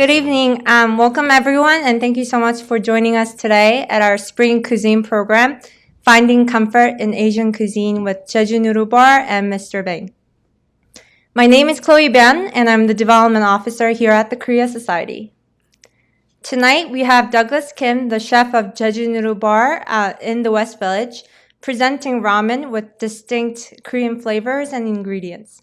Good evening. Welcome, everyone, and thank you so much for joining us today at our Spring Cuisine program, Finding Comfort in Asian Cuisine with Jeju Noodle Bar and Mr. Bing. My name is Chloe Bian, and I'm the Development Officer here at the Korea Society. Tonight, we have Douglas Kim, the chef of Jeju Noodle Bar in the West Village, presenting ramen with distinct Korean flavors and ingredients.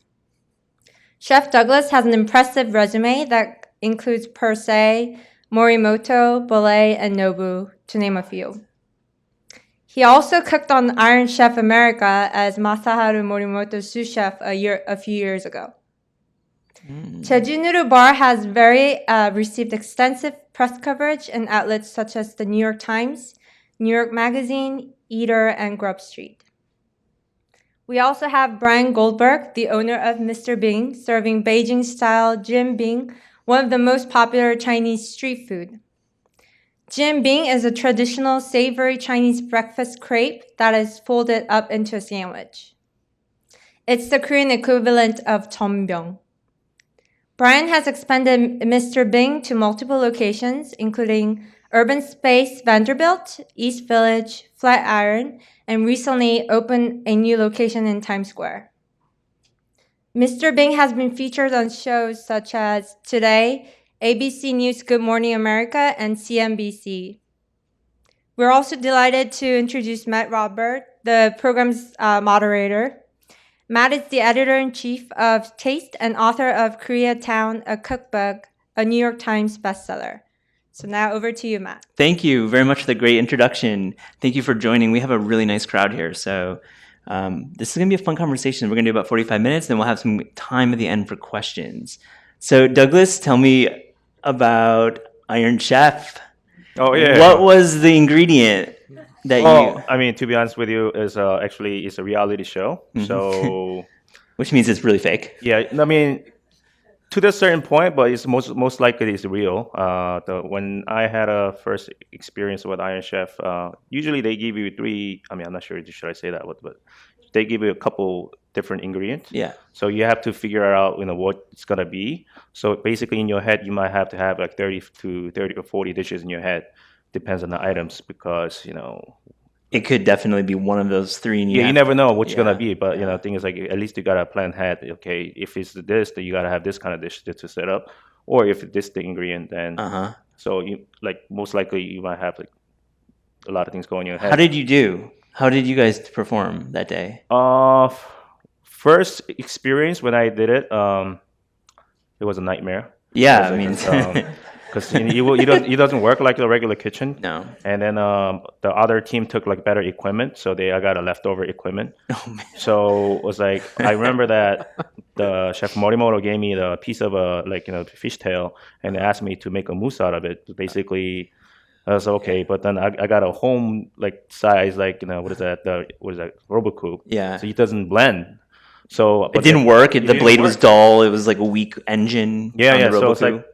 Chef Douglas has an impressive resume that includes Per Se, Morimoto, Belay, and Nobu, to name a few. He also cooked on Iron Chef America as Masaharu Morimoto's sous chef a few years ago. Jeju Noodle Bar has received extensive press coverage in outlets such as the New York Times, New York Magazine, Eater, and Grub Street. We also have Brian Goldberg, the owner of Mr. Bing, serving Beijing-style jianbing, one of the most popular Chinese street food. Jianbing is a traditional savory Chinese breakfast crepe that is folded up into a sandwich. It's the Korean equivalent of jeonbyeong. Brian has expanded Mr. Bing to multiple locations, including Urbanspace Vanderbilt, East Village, Flatiron, and recently opened a new location in Times Square. Mr. Bing has been featured on shows such as Today, ABC News Good Morning America, and CNBC. We're also delighted to introduce Matt Rodbard, the program's moderator. Matt is the editor-in-chief of Taste and author of Koreatown, a cookbook, a New York Times bestseller. So now over to you, Matt. Thank you very much for the great introduction. Thank you for joining. We have a really nice crowd here. So this is going to be a fun conversation. We're going to do about 45 minutes, then we'll have some time at the end for questions. So Douglas, tell me about Iron Chef. Oh, yeah. What was the ingredient that you... I mean, to be honest with you, it's a reality show. Mhm. So, Which means it's really fake. yeah, I mean, to the certain point, but it's most likely it's real. When I had a first experience with Iron Chef, usually they give you three. I mean, I'm not sure should I say that, but they give you a couple different ingredients. Yeah. So you have to figure out, what it's gonna be. So basically, in your head, you might have to have like 30 or 40 dishes in your head. Depends on the items because It could definitely be one of those three. And you have never to- know what you're yeah. gonna be. But the thing is, like, at least you gotta plan ahead. Okay, if it's this, then you gotta have this kind of dish to set up, or if it's this the ingredient, then Uh-huh. so you most likely you might have like a lot of things going in your head. How did you do? How did you guys perform that day? First experience when I did it, it was a nightmare. Yeah, I Because, mean, because it doesn't work like a regular kitchen. no. And then the other team took like better equipment, so I got a leftover equipment. Oh, man. So it was like I remember that the chef Morimoto gave me the piece of fishtail and asked me to make a mousse out of it. Basically, I was okay, but then I got a home size what is that? Robocoop. Yeah. So it doesn't blend. So It didn't work. The didn't blade was work. dull. It was like a weak engine. Yeah, on yeah. the So it's Robocoop. like,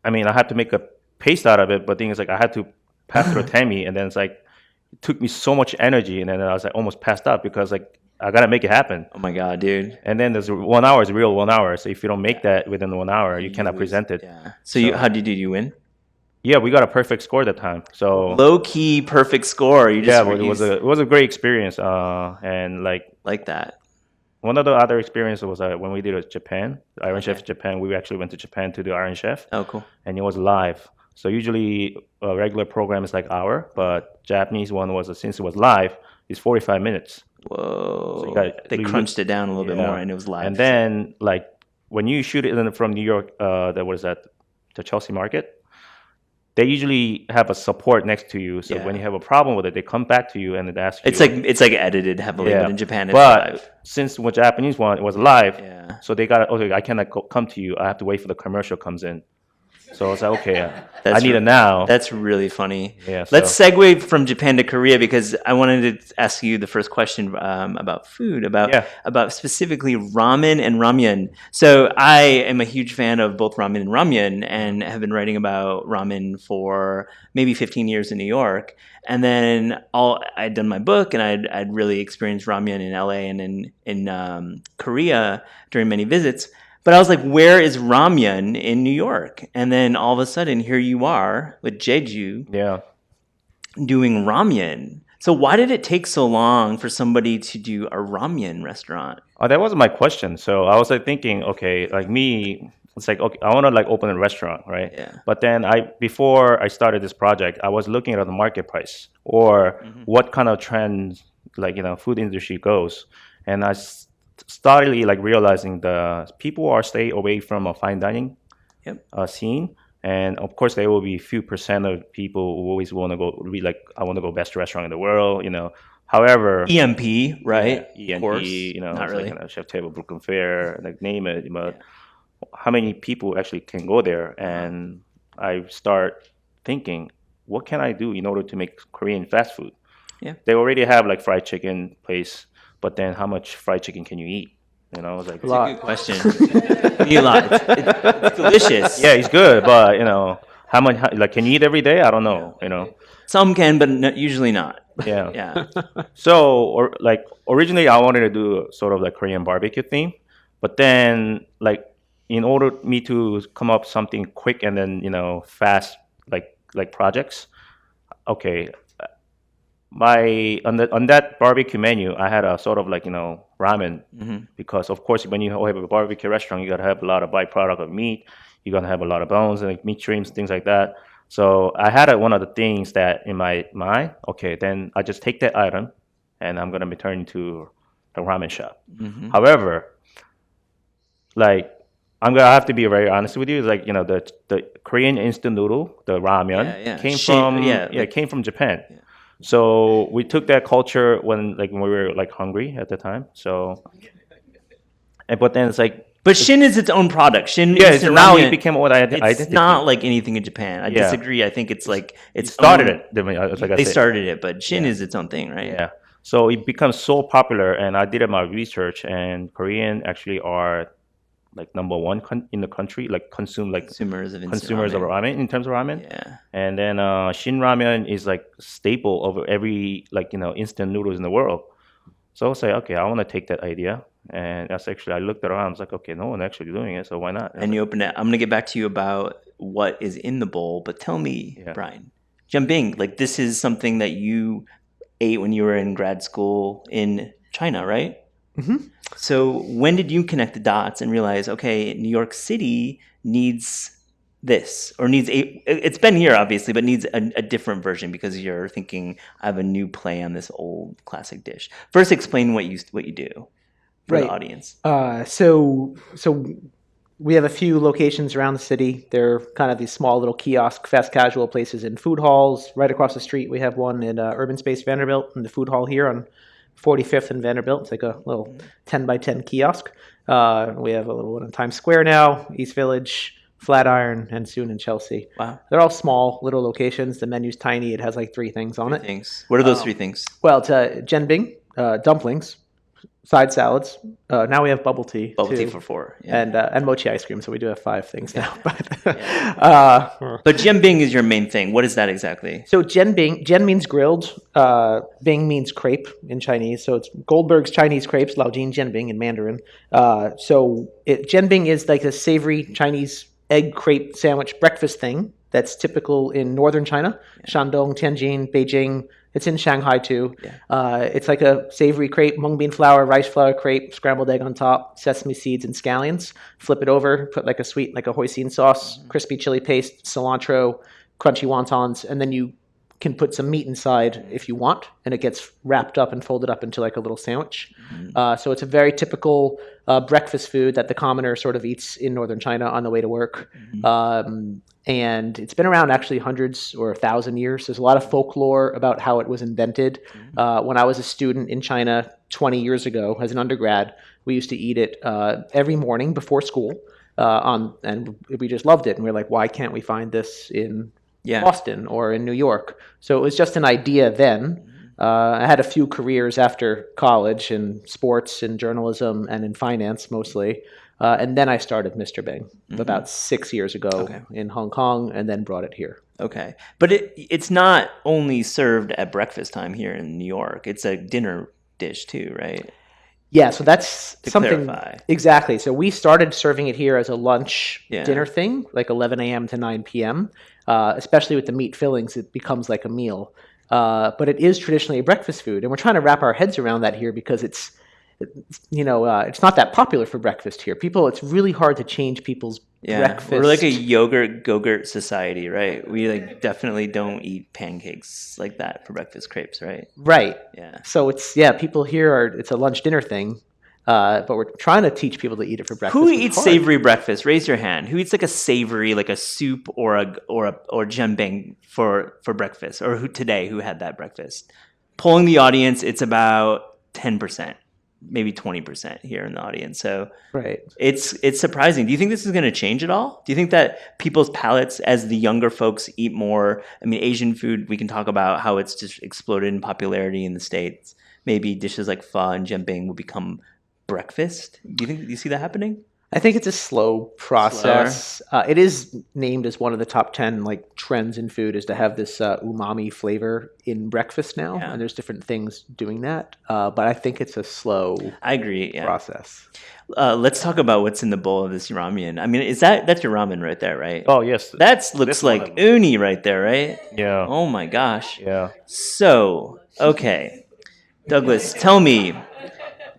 I mean, I had to make a paste out of it, but the thing is, like, I had to pass through a Tammy, and then it's like, it took me so much energy, and then I was like almost passed out because like I gotta make it happen. Oh my god, dude. And then there's 1 hour is real 1 hour. So if you don't make that within 1 hour, you cannot present it. Yeah. So how did you win? Yeah, we got a perfect score that time. So Low key perfect score. You just yeah, but it was a great experience. And like that. one of the other experiences was when we did it Japan, Iron Chef Japan. We actually went to Japan to do Iron Chef. Oh, cool. And it was live. So usually a regular program is like hour, but Japanese one since it was live, it's 45 minutes. Whoa. So they crunched it down a little bit more, and it was live. And then when you shoot it from New York, the Chelsea Market, they usually have a support next to you. So when you have a problem with it, they come back to you and they ask you. It's like edited heavily, Yeah. but in Japan it's But live. since the Japanese one it was live, Yeah. so they got okay. I cannot come to you. I have to wait for the commercial comes in. So I was like, okay, I That's need re- it now. That's really funny. Yeah, Let's so- segue from Japan to Korea because I wanted to ask you the first question about food, about specifically ramen and ramyun. So I am a huge fan of both ramen and ramyun and have been writing about ramen for maybe 15 years in New York. And then I'd done my book and I'd really experienced ramyun in LA and in Korea during many visits. But I was like, where is Ramyun in New York? And then all of a sudden, here you are with Jeju doing Ramyun. So why did it take so long for somebody to do a Ramyun restaurant? Oh, that was my question. So I was like thinking, okay, like me, it's like, okay, I want to like open a restaurant, right? Yeah. But then before I started this project, I was looking at the market price or what kind of trends, like, food industry goes. And I started like realizing the people are stay away from a fine dining scene. And of course, there will be few percent of people who always want to go, like, I want to go best restaurant in the world, However, EMP, right? EMP, of course. Not really. Like, Chef Table, Brooklyn Fare, like name it. But how many people actually can go there? And I start thinking, what can I do in order to make Korean fast food? Yeah. They already have like fried chicken place, but then how much fried chicken can you eat? I was like, a lot. That's a good question. You eat a lot. It's delicious. Yeah, it's good, but how much? Like, can you eat every day? I don't know. Some can, but usually not. Yeah. So, originally, I wanted to do sort of like Korean barbecue theme, but then like in order me to come up something quick and then fast like projects. Okay, on that barbecue menu, I had a sort of like ramen because of course when you have a barbecue restaurant, you gotta have a lot of byproduct of meat. You're gonna have a lot of bones and like meat trims, things like that. So I had one of the things that in my mind. Okay, then I just take that item, and I'm gonna return to the ramen shop. However, like I'm gonna have to be very honest with you. It's like the Korean instant noodle, the ramyun, came from Japan. Yeah. So we took that culture when we were like hungry at the time. So, but then it's like. But Shin is its own product. Shin, so now it became what identity. It's not like anything in Japan. I disagree. I think it's like they started it, but Shin is its own thing, right? Yeah. So it becomes so popular, and I did my research, and Korean actually are like number one in the country, like consumers of ramen in terms of ramen. Yeah. And then Shin ramen is like staple of every instant noodles in the world. So I was like, okay, I want to take that idea. And that's actually, I looked around, I was like, okay, no one actually doing it, so why not? And you opened it. I'm going to get back to you about what is in the bowl, but tell me, Brian, jianbing, like this is something that you ate when you were in grad school in China, right? Mm-hmm. So when did you connect the dots and realize, okay, New York City needs this, or it's been here obviously, but needs a different version because you're thinking, I have a new play on this old classic dish. First, explain what you do. For the audience. So we have a few locations around the city. They're kind of these small little kiosk, fast casual places in food halls. Right across the street, we have one in Urbanspace, Vanderbilt, in the food hall here on 45th and Vanderbilt. It's like a little 10 by 10 kiosk. We have a little one in Times Square now, East Village, Flatiron, and soon in Chelsea. Wow. They're all small little locations. The menu's tiny. It has like 3 things on it. Things. What are those 3 things? Well, it's jianbing, dumplings, side salads. Now we have bubble tea. Bubble tea for 4. Yeah. And mochi ice cream. So we do have 5 things now. But but jianbing is your main thing. What is that exactly? So jianbing, jian means grilled. Bing means crepe in Chinese. So it's Goldberg's Chinese crepes, Laojin jianbing in Mandarin. Jianbing is like a savory Chinese egg crepe sandwich breakfast thing that's typical in northern China, Shandong, Tianjin, Beijing. It's in Shanghai too. Yeah. It's like a savory crepe, mung bean flour, rice flour crepe, scrambled egg on top, sesame seeds and scallions. Flip it over, put like a sweet, like a hoisin sauce, crispy chili paste, cilantro, crunchy wontons, and then you can put some meat inside if you want, and it gets wrapped up and folded up into like a little sandwich. So it's a very typical breakfast food that the commoner sort of eats in northern China on the way to work. And it's been around actually hundreds or 1,000 years. There's a lot of folklore about how it was invented. When I was a student in China 20 years ago as an undergrad, we used to eat it every morning before school, and we just loved it. And we were like, why can't we find this in Boston or in New York? So it was just an idea then. I had a few careers after college in sports, in journalism, and in finance mostly. And then I started Mr. Bing about 6 years ago in Hong Kong, and then brought it here. Okay. But it's not only served at breakfast time here in New York. It's a dinner dish too, right? Yeah, so that's To something clarify. exactly. So we started serving it here as a lunch Yeah. dinner thing, like 11 a.m. to 9 p.m. Especially with the meat fillings, it becomes like a meal. But it is traditionally a breakfast food, and we're trying to wrap our heads around that here because it's not that popular for breakfast here. It's really hard to change people's breakfast. We're like a yogurt society, right? We like definitely don't eat pancakes like that for breakfast crepes, right? Right. Yeah. So people here it's a lunch dinner thing, but we're trying to teach people to eat it for breakfast. Who eats savory breakfast? Raise your hand. Who eats like a savory, like a soup or jianbing for breakfast? Or who had that breakfast? Polling the audience, it's about 10%. Maybe 20% here in the audience. So right. It's surprising. Do you think this is going to change at all? Do you think that people's palates, as the younger folks eat more, I mean, Asian food, we can talk about how it's just exploded in popularity in the States. Maybe dishes like pho and jianbing will become breakfast. Do you see that happening? I think it's a slow process. It is named as one of the top 10 like trends in food is to have this umami flavor in breakfast now, and there's different things doing that. But I think it's a slow I agree, process. Let's talk about what's in the bowl of this ramen. I mean, that's your ramen right there, right? Oh, yes. That looks like uni right there, right? Yeah. Oh my gosh. Yeah. So, okay. Douglas, tell me.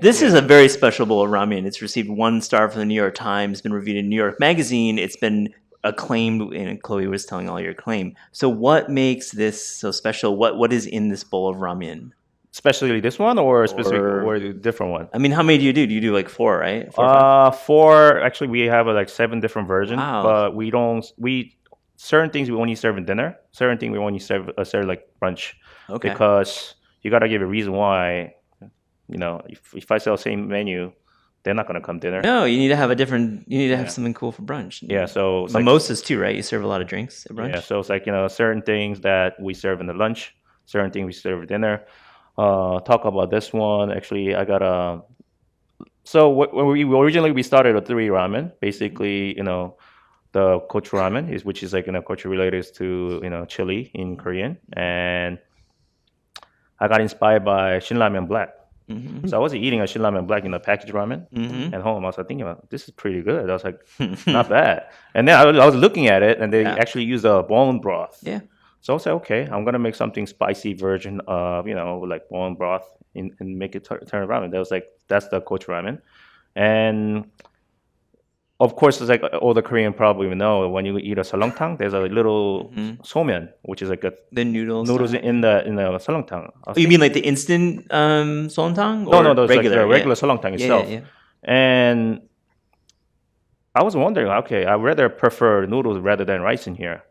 This is a very special bowl of ramen. It's received 1 star from the New York Times, been reviewed in New York Magazine. It's been acclaimed, and Chloe was telling all your acclaim. So what makes this so special? What is in this bowl of ramen? Especially this one or a different one? I mean, how many do you do? Do you do like 4, right? 4. Actually, we have like 7 different versions. Wow. But certain things we only serve in dinner. Certain things we only serve like brunch. Okay. Because you got to give a reason why. If I sell the same menu, they're not going to come dinner. No, you need to have something cool for brunch. Yeah, so mimosas too, right? You serve a lot of drinks at brunch. Yeah, so it's like, certain things that we serve in the lunch, certain things we serve at dinner. Talk about this one. Actually, I got a. So when we started with 3 ramen, basically, the gochu ramen which is like gochu related to chili in Korean, and I got inspired by Shinramen Black. Mm-hmm. So I was eating a Shinramen Black in a packaged ramen at home. I was thinking about, this is pretty good. I was like, not bad. And then I was looking at it, and they actually use a bone broth. Yeah. So I was like, okay, I'm gonna make something spicy version of like bone broth and make it turn around. And that's the gochu ramen. And of course, it's like all the Korean probably know, when you eat a seolleongtang, there's a little somen, which is like the noodles in the seolleongtang. You mean like the instant seolleongtang? No, those regular, like the regular seolleongtang itself. Yeah. And I was wondering, okay, I rather prefer noodles rather than rice in here.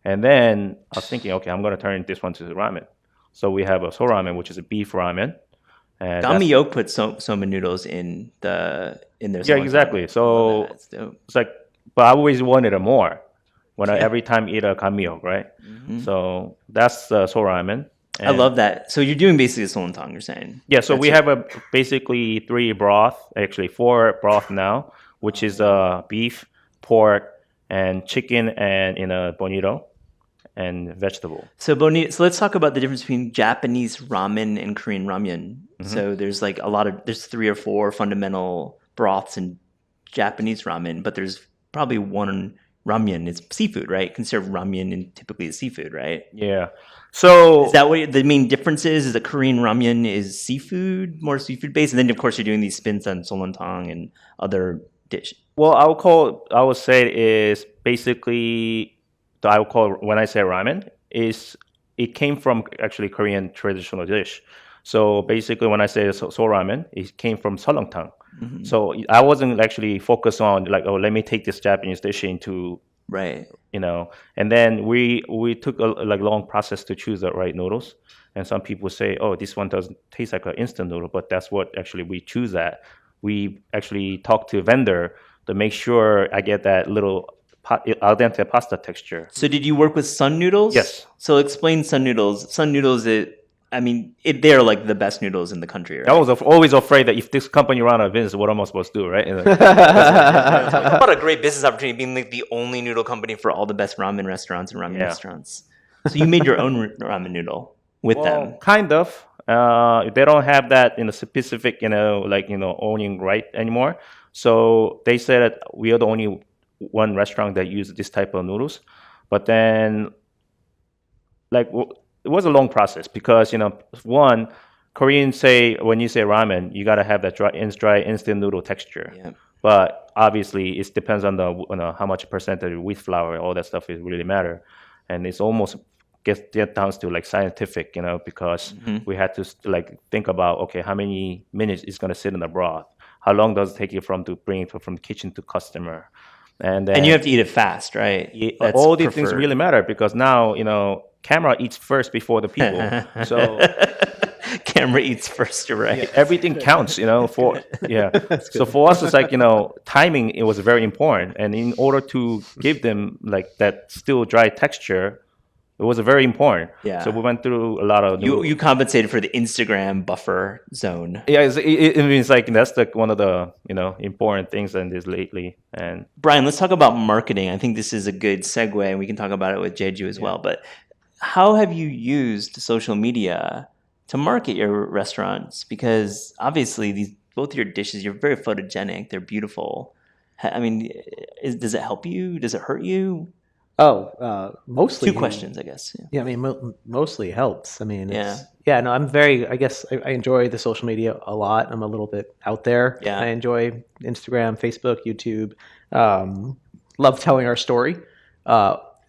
And then I was thinking, okay, I'm going to turn this one to ramen. So we have a so ramen, which is a beef ramen. And Ramyun put somen noodles in their yeah, exactly. So it's like, but I always wanted more when I every time eat a gamyeok, right? Mm-hmm. So that's the so ramen. I love that. So you're doing basically a seolleongtang, you're saying? Yeah. So we have basically 4 broth now, which is beef, pork, and chicken, and in a bonito. And vegetable. So let's talk about the difference between Japanese ramen and Korean ramyun. Mm-hmm. So there's like there's 3 or 4 fundamental broths in Japanese ramen, but there's probably one ramyun. It's seafood, right? Consider ramyun and typically is seafood, right? Yeah. So is that what the main difference is? Is that Korean ramyun is seafood, more seafood based, and then of course you're doing these spins on seolleongtang and other dishes. Well, I would say it is basically. So I would call when I say ramen it came from actually Korean traditional dish. So basically when I say so ramen, it came from seolleongtang. Mm-hmm. So I wasn't actually focused on like, oh, let me take this Japanese dish into right. And then we took a long process to choose the right noodles. And some people say, oh, this one doesn't taste like an instant noodle, but that's what actually we choose that. We actually talk to a vendor to make sure I get that little al dente pasta texture. So did you work with Sun Noodles? Yes. So explain Sun Noodles. Sun Noodles, they're like the best noodles in the country, right? I was always afraid that if this company ran out of business, what am I supposed to do, right? What a great business opportunity, being like the only noodle company for all the best ramen restaurants and ramen restaurants. So you made your own ramen noodle with them. Kind of. They don't have that in a specific, owning right anymore. So they said that we are the only one restaurant that use this type of noodles. But then, it was a long process because, one, Koreans say when you say ramen, you gotta have that dry instant noodle texture. Yeah. But obviously, it depends on the how much percentage of wheat flour, all that stuff is really matter, and it's almost get down to scientific, because we had to think about, okay, how many minutes it's gonna sit in the broth, how long does it take you to bring it from the kitchen to customer, and you have to eat it fast, right? That's all these things preferred. really matter because now camera eats first before the people, so. Camera eats first, you're right. Yeah, everything counts, So for us, it's timing. It was very important, and in order to give them that still dry texture, it was very important. Yeah. So we went through a lot of. You compensated for the Instagram buffer zone. Yeah, it means that's one of the important things in this lately. And Brian, let's talk about marketing. I think this is a good segue, and we can talk about it with Jeju as well. But how have you used social media to market your restaurants? Because obviously both your dishes, you're very photogenic. They're beautiful. I mean, does it help you? Does it hurt you? Mostly. Two questions, I guess. Yeah, I mean, mostly helps. I mean, Yeah. No, I guess I enjoy the social media a lot. I'm a little bit out there. Yeah. I enjoy Instagram, Facebook, YouTube. Love telling our story.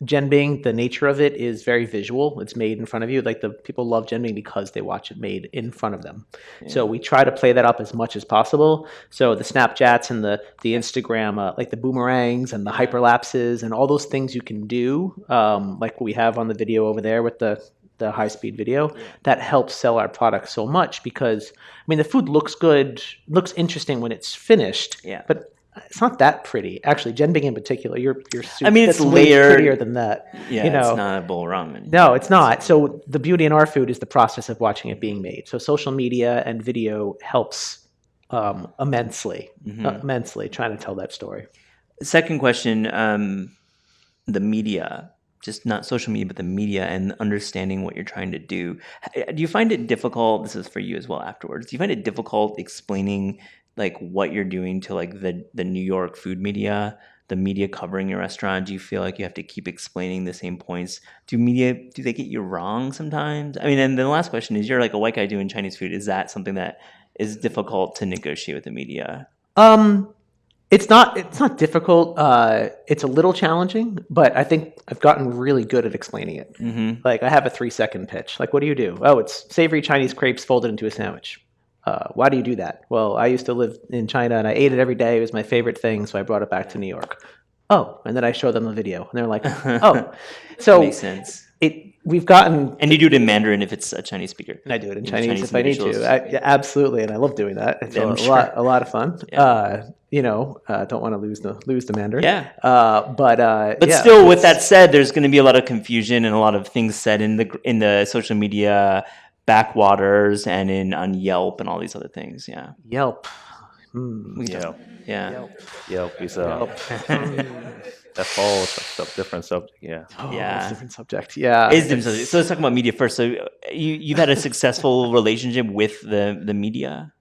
Jianbing, the nature of it is very visual. It's made in front of you. The people love jianbing because they watch it made in front of them. Yeah. So we try to play that up as much as possible. So the Snapchats and the Instagram, the boomerangs and the hyperlapses and all those things you can do, like we have on the video over there with the high-speed video, that helps sell our product so much because, the food looks good, looks interesting when it's finished, but it's not that pretty. Actually, jianbing in particular, your soup, it's layered. Prettier than that. Yeah, it's not a bowl ramen. No, it's not. So the beauty in our food is the process of watching it being made. So social media and video helps immensely trying to tell that story. Second question, the media, just not social media, but the media and understanding what you're trying to do. Do you find it difficult? This is for you as well afterwards. Do you find it difficult explaining what you're doing to the New York food media, the media covering your restaurant? Do you feel like you have to keep explaining the same points? Do they get you wrong sometimes? And then the last question is, you're a white guy doing Chinese food. Is that something that is difficult to negotiate with the media? It's not difficult. It's a little challenging, but I think I've gotten really good at explaining it. Mm-hmm. I have a 3-second pitch. What do you do? Oh, it's savory Chinese crepes folded into a sandwich. Why do you do that? Well, I used to live in China and I ate it every day. It was my favorite thing, so I brought it back to New York. Oh, and then I show them the video, and they're like, oh. So makes sense. We've gotten... And you do it in Mandarin if it's a Chinese speaker. And I do it in Chinese if I need to. Absolutely, and I love doing that. It's a lot of fun. Yeah. Don't want to lose the Mandarin. Yeah. But still, with that said, there's going to be a lot of confusion and a lot of things said in the social media backwaters and on Yelp and all these other things. Yeah. Yelp. Yelp. Yeah. Yelp is that's all a different subject. Yeah. Oh, yeah. It's a different subject. Yeah. It's different subject. So let's talk about media first. So you've had a successful relationship with the media?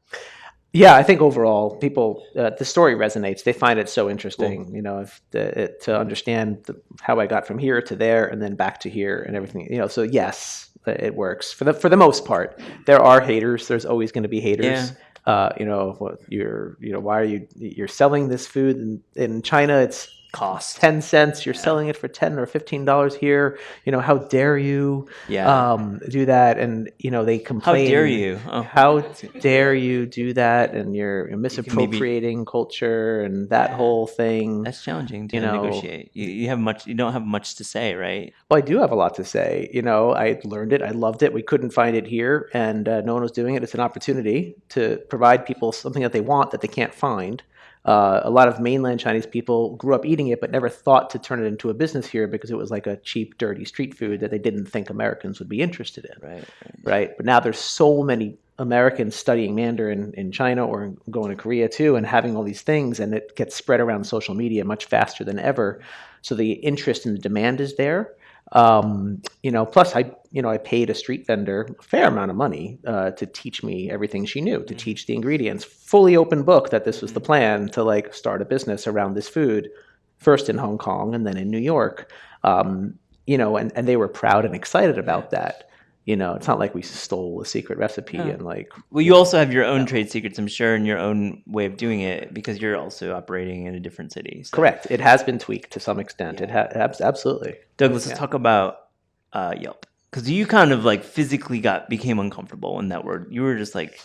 Yeah, I think overall, people, the story resonates. They find it so interesting, cool. To understand how I got from here to there and then back to here and everything. So yes, it works for the most part. There are haters. There's always going to be haters. Yeah. Why are you're selling this food in China? It's cost 10 cents. You're selling it for $10 or $15 here. How dare you do that? And they complain. How dare you? Oh. How dare you do that? And you're misappropriating culture and that whole thing. That's challenging to negotiate. You don't have much to say, right? Well, I do have a lot to say. I learned it. I loved it. We couldn't find it here, and no one was doing it. It's an opportunity to provide people something that they want that they can't find. A lot of mainland Chinese people grew up eating it, but never thought to turn it into a business here because it was like a cheap, dirty street food that they didn't think Americans would be interested in. Right. But now there's so many Americans studying Mandarin in China or going to Korea too, and having all these things, and it gets spread around social media much faster than ever. So the interest and the demand is there. Plus I paid a street vendor a fair amount of money to teach me everything she knew, to teach the ingredients, fully open book that this was the plan to like start a business around this food, first in Hong Kong and then in New York. And they were proud and excited about that. It's not like we stole a secret recipe and like. Well, you also have your own trade secrets, I'm sure, and your own way of doing it because you're also operating in a different city. So. Correct. It has been tweaked to some extent. Yeah. Absolutely. Douglas, let's talk about Yelp, because you kind of like physically became uncomfortable in that word. You were just like,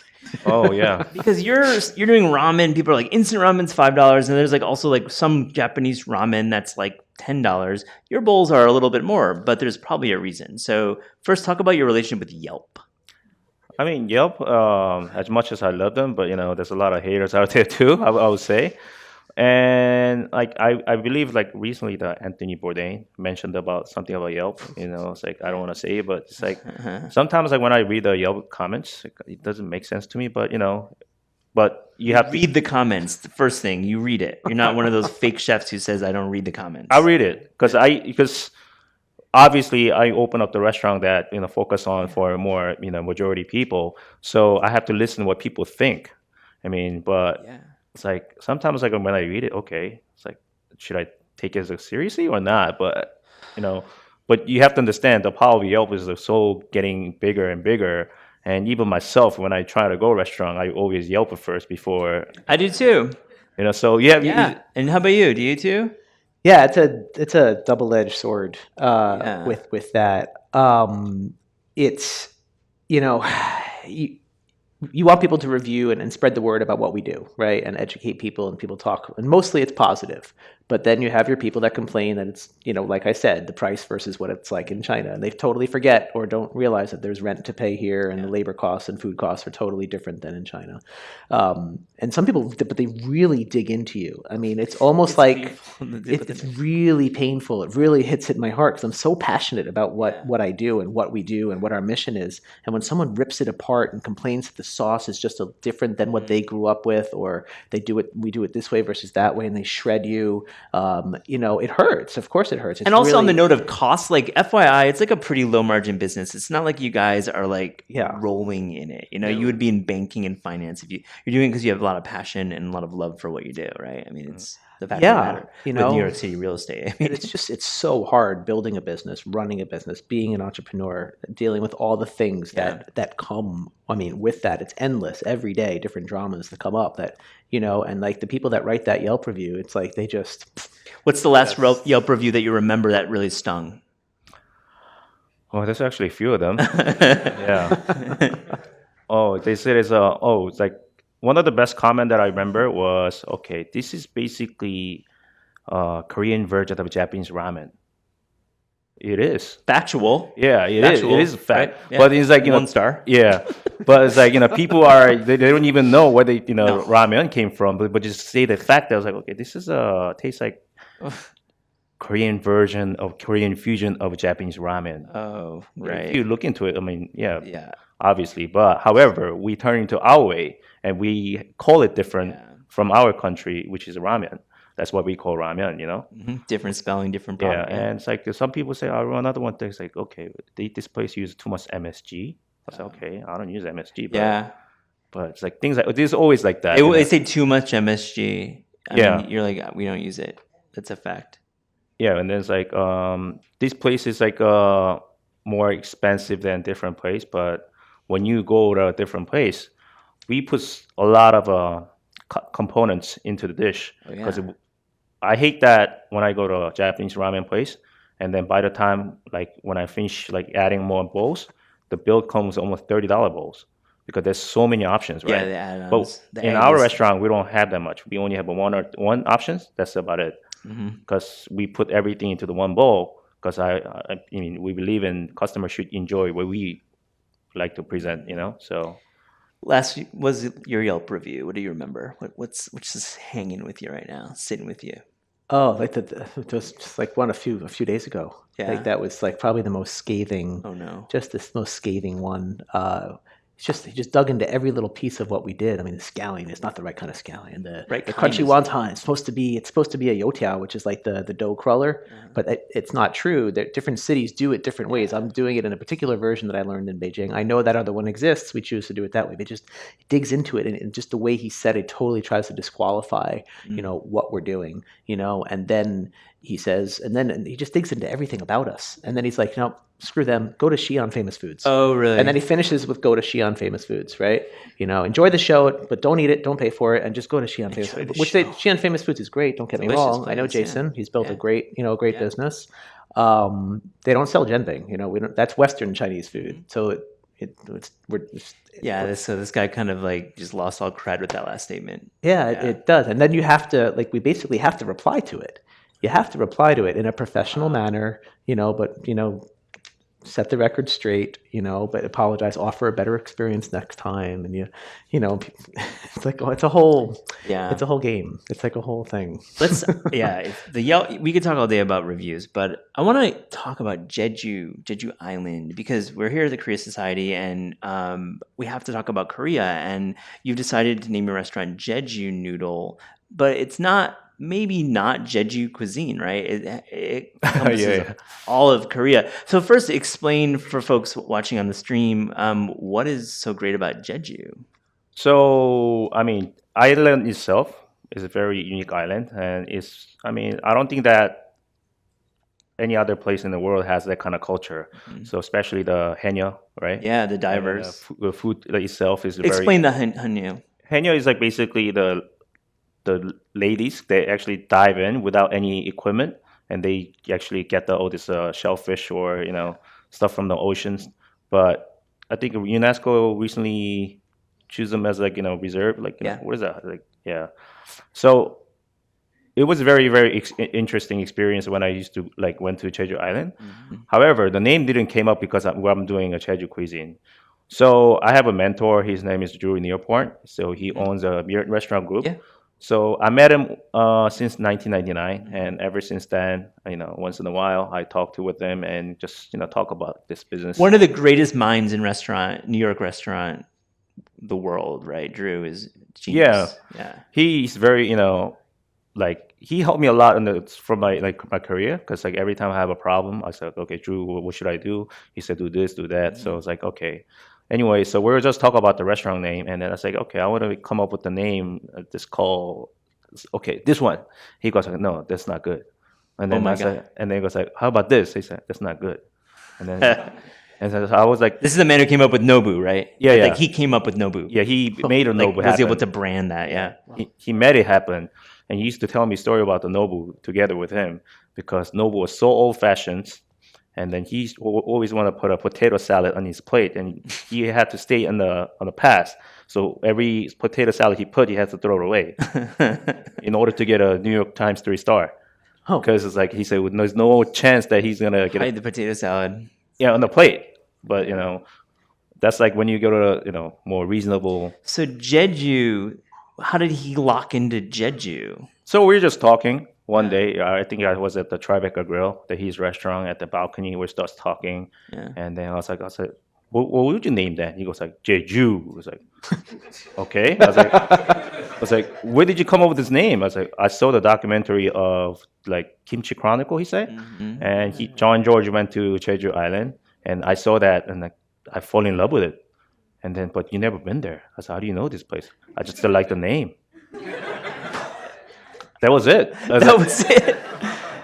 oh yeah, because you're doing ramen. People are like, instant ramen's $5, and there's like also like some Japanese ramen that's like $10. Your bowls are a little bit more, but there's probably a reason. So first, talk about your relationship with Yelp. I mean, Yelp, as much as I love them, but there's a lot of haters out there too, I would say. And like I believe like recently that Anthony Bourdain mentioned about something about Yelp. It's like I don't want to say it, but it's like sometimes like when I read the Yelp comments, it doesn't make sense to me. But but you have read the comments. The first thing you read it. You're not one of those fake chefs who says I don't read the comments. I read it because obviously I open up the restaurant that focus on for more majority people. So I have to listen to what people think. I mean, but. Yeah. It's like sometimes like when I read it, okay, it's like should I take it as seriously or not? But but you have to understand the power of Yelp is so getting bigger and bigger. And even myself, when I try to go restaurant, I always Yelp it first before. I do too. So yeah. And how about you? Do you too? Yeah, it's a double-edged sword with that. It's you want people to review and spread the word about what we do, right? And educate people, and people talk. And mostly it's positive. But then you have your people that complain that it's, like I said, the price versus what it's like in China. And they totally forget or don't realize that there's rent to pay here and the labor costs and food costs are totally different than in China. And some people, but they really dig into you. I mean, it's almost it's really painful. It really hits my heart because I'm so passionate about what I do and what we do and what our mission is. And when someone rips it apart and complains that the sauce is just different than what they grew up with, or we do it this way versus that way, and they shred you, it hurts. Of course it hurts. And also on the note of cost, like FYI, it's like a pretty low margin business. It's not like you guys are like rolling in it. You would be in banking and finance if you're doing it because you have a lot of passion and a lot of love for what you do, right? I mean, it's the fact of the matter with New York City real estate. I mean, it's so hard building a business, running a business, being an entrepreneur, dealing with all the things that come. I mean, with that, it's endless every day, different dramas that come up that, and like the people that write that Yelp review, it's like they just. What's the last Yelp review that you remember that really stung? Oh, there's actually a few of them. Yeah. Oh, they said it's like one of the best comment that I remember was, okay, this is basically Korean version of Japanese ramen. It is factual. Yeah, it is. It is a fact. Right? Yeah. But it's like 1 star. Yeah, but it's like people they don't even know where ramen came from. But just say the fact that I was like, okay, this is tastes like Korean version of Korean fusion of Japanese ramen. Oh, right. If you look into it, I mean, obviously. But however, we turn into our way and we call it different from our country, which is ramen. That's what we call Ramyun, Mm-hmm. Different spelling, different product. Yeah, and it's like some people say, another one thing's like, okay, this place uses too much MSG. I say, okay, I don't use MSG. But, but it's like things like, there's always like that. They say too much MSG. I mean, you're like, we don't use it. That's a fact. Yeah, and then it's like, this place is like more expensive than different place. But when you go to a different place, we put a lot of components into the dish because I hate that when I go to a Japanese ramen place, and then by the time like when I finish like adding more bowls, the bill comes almost $30 bowls because there's so many options, right? Yeah, the add-ons. But in our restaurant, we don't have that much. We only have one options. That's about it. Because we put everything into the one bowl. Because I mean, we believe in customers should enjoy what we like to present, So. Last was your Yelp review. What do you remember? What's just hanging with you right now, sitting with you? Oh, like it was just like one a few days ago. Yeah, like that was like probably the most scathing. Oh no, just this most scathing one. he just dug into every little piece of what we did. I mean, the scallion is not the right kind of scallion. The crunchy wonton is supposed to be a youtiao, which is like the dough cruller, but it's not true. Different cities do it different ways. I'm doing it in a particular version that I learned in Beijing. I know that other one exists. We choose to do it that way. But it digs into it, and just the way he said it totally tries to disqualify, what we're doing, and then he says, and he just digs into everything about us, and then he's like, screw them. Go to Xi'an Famous Foods. Oh, really? And then he finishes with go to Xi'an Famous Foods, right? Enjoy the show, but don't eat it, don't pay for it, and just go to Xi'an Famous Foods. Xi'an Famous Foods is great. Don't get me wrong. I know Jason. He's built a great business. They don't sell jianbing. That's Western Chinese food. So this guy kind of like just lost all cred with that last statement. Yeah, it does. And then you have to we basically have to reply to it. You have to reply to it in a professional manner, but set the record straight, but apologize, offer a better experience next time. And it's like, it's a whole game. It's like a whole thing. The Yelp, we could talk all day about reviews, but I want to talk about Jeju Island, because we're here at the Korea Society, and we have to talk about Korea, and you've decided to name your restaurant Jeju Noodle, but it's maybe not Jeju cuisine, right? It encompasses all of Korea. So first, explain for folks watching on the stream, what is so great about Jeju? So, island itself is a very unique island, and I don't think that any other place in the world has that kind of culture. Mm-hmm. So especially the Haenyeo, right? Yeah, the divers. The food itself is Explain the Haenyeo. Haenyeo is like basically the ladies, they actually dive in without any equipment, and they actually get all this shellfish or stuff from the oceans. But I think UNESCO recently choose them as reserve. What is that? So it was a very, very interesting experience when I used to went to Jeju Island. Mm-hmm. However, the name didn't came up because I'm doing a Jeju cuisine. So I have a mentor. His name is Drew Neoport. So he owns a restaurant group. Yeah. So I met him since 1999, and ever since then, once in a while I talk with him and just talk about this business. One of the greatest minds in New York restaurant, the world, right? Drew is genius. Yeah. He's very he helped me a lot from my career, because every time I have a problem, I said, okay, Drew, what should I do? He said, do this, do that. Mm-hmm. So I was like, okay. Anyway, so we were just talking about the restaurant name, and then I was like, okay, I want to come up with the name. This one. He goes, no, that's not good. And then and then he goes like, how about this? He said, that's not good. And then and so I was like, this is the man who came up with Nobu, right? Yeah. He came up with Nobu. Yeah, he made a Nobu happen. Was able to brand that. Yeah, he made it happen, and he used to tell me a story about the Nobu together with him, because Nobu was so old-fashioned. And then he always want to put a potato salad on his plate, and he had to stay on the past. So every potato salad he had to throw it away in order to get a New York Times 3-star. Because it's he said, there's no chance that he's gonna get the potato salad. Yeah, on the plate. But that's when you go to more reasonable. So Jeju, how did he lock into Jeju? So we were just talking. One day, I think I was at the Tribeca Grill, his restaurant, at the balcony. We started talking, and then I said, what would you name that? He goes Jeju. I was like, okay. I was like, where did you come up with this name? I was like, I saw the documentary of Kimchi Chronicle, he said, and John George went to Jeju Island, and I saw that, and I fall in love with it. And then, but you never been there. I said, how do you know this place? I just like the name. That was it. That was it.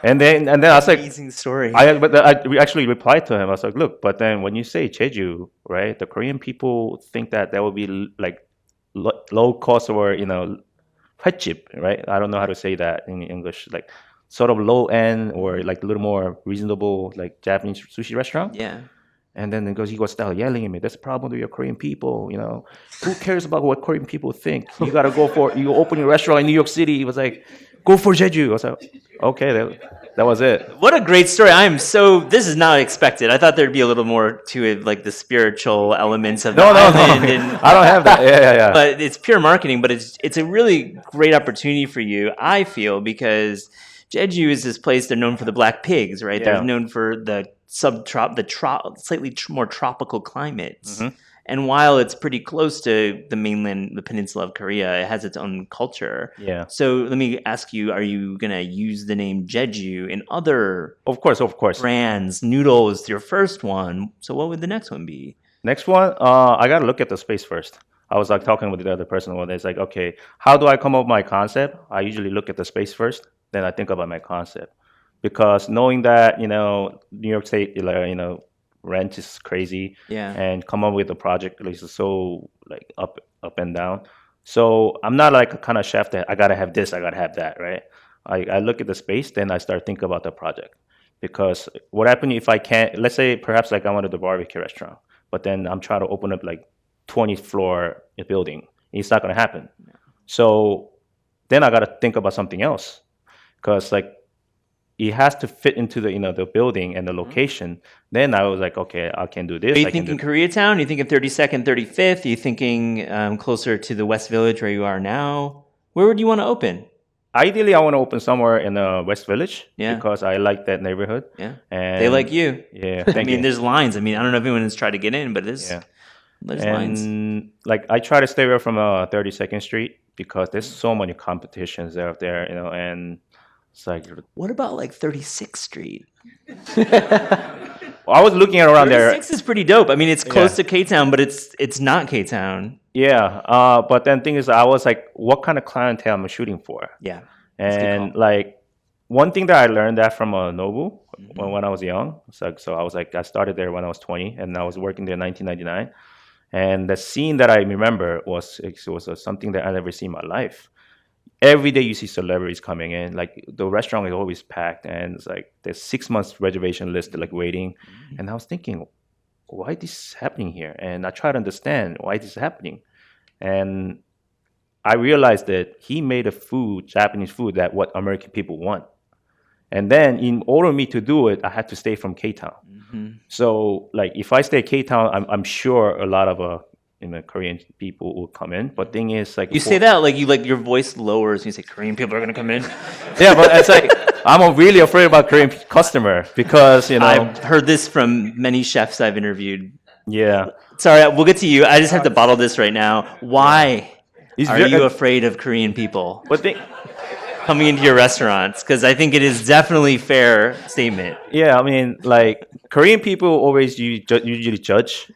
And then I was like, amazing story. I actually replied to him. I was like, look, but then when you say Jeju, right, the Korean people think that would be low cost or 횟집, right? I don't know how to say that in English, sort of low end or a little more reasonable Japanese sushi restaurant. Yeah. And then he goes start yelling at me. That's a problem with your Korean people. Who cares about what Korean people think? You got to you open your restaurant in New York City. He was like, go for Jeju. I was like, okay, that was it. What a great story. This is not expected. I thought there'd be a little more to it, the spiritual elements of the island. And, I don't have that. Yeah. But it's pure marketing, but it's a really great opportunity for you, I feel, because Jeju is this place, they're known for the black pigs, right? Yeah. They're known for the slightly more tropical climates. Mm-hmm. And while it's pretty close to the peninsula of Korea, it has its own culture. Yeah. So let me ask you, are you going to use the name Jeju in other Of course. brands? Noodle is your first one. So what would the next one be? Next one, I got to look at the space first. I was like talking with the other person one day. It's like, okay, how do I come up with my concept? I usually look at the space first, then I think about my concept. Because knowing that, New York State, rent is crazy, and come up with a project at least is so like up and down. So I'm not like a kind of chef that I gotta have this, I gotta have that, right? I look at the space, then I start thinking about the project. Because what happens if I can't, let's say perhaps like I wanted the barbecue restaurant, but then I'm trying to open up like 20th floor building. It's not gonna happen. So then I gotta think about something else, because like it has to fit into the the building and the location. Then I was like, okay, I can do this. Are you thinking Koreatown? Are you thinking 32nd, 35th? Are you thinking closer to the West Village where you are now? Where would you want to open? Ideally, I want to open somewhere in the West Village because I like that neighborhood. Yeah, and they like you. Yeah, I mean, there's lines. I mean, I don't know if anyone has tried to get in, but there's lines. Like I try to stay away from 32nd Street because there's so many competitions out there, and it's like. What about like 36th Street? I was looking at around 36 there. 36 is pretty dope. I mean, it's close to K-Town, but it's not K-Town. Yeah, but then thing is, I was like, what kind of clientele am I shooting for? Yeah, and like one thing that I learned that from Nobu when I was young. So I was like, I started there when I was 20, and I was working there in 1999. And the scene that I remember was something that I never seen in my life. Every day you see celebrities coming in, like the restaurant is always packed, and it's like there's 6 months reservation list like waiting. And I was thinking, why is this happening here? And I try to understand why this is happening. And I realized that he made a food, Japanese food, that what American people want. And then in order for me to do it, I had to stay from K-Town. So like if I stay K-Town, I'm sure a lot of Korean people will come in. But thing is, like you say that like your voice lowers and you say Korean people are gonna come in. Yeah, but it's like I'm really afraid about Korean customer because I've heard this from many chefs I've interviewed. Yeah. Sorry, we'll get to you. I just have to bottle this right now. Why are you afraid of Korean people coming into your restaurants? Because I think it is definitely fair statement. Yeah, I mean, like Korean people always usually judge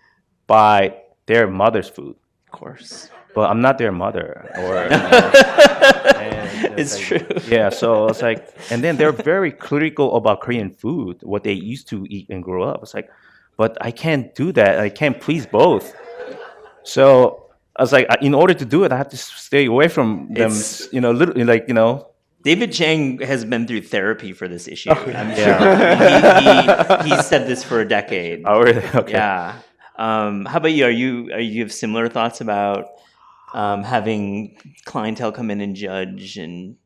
by their mother's food, of course. But I'm not their mother, or it's like, true. Yeah, so it's like, and then they're very critical about Korean food, what they used to eat and grow up. It's like, but I can't do that. I can't please both. So I was like, in order to do it, I have to stay away from them. David Chang has been through therapy for this issue. Oh, I'm sure he said this for a decade. Oh, really? Okay. Yeah. How about you? Are you have similar thoughts about having clientele come in and judge and?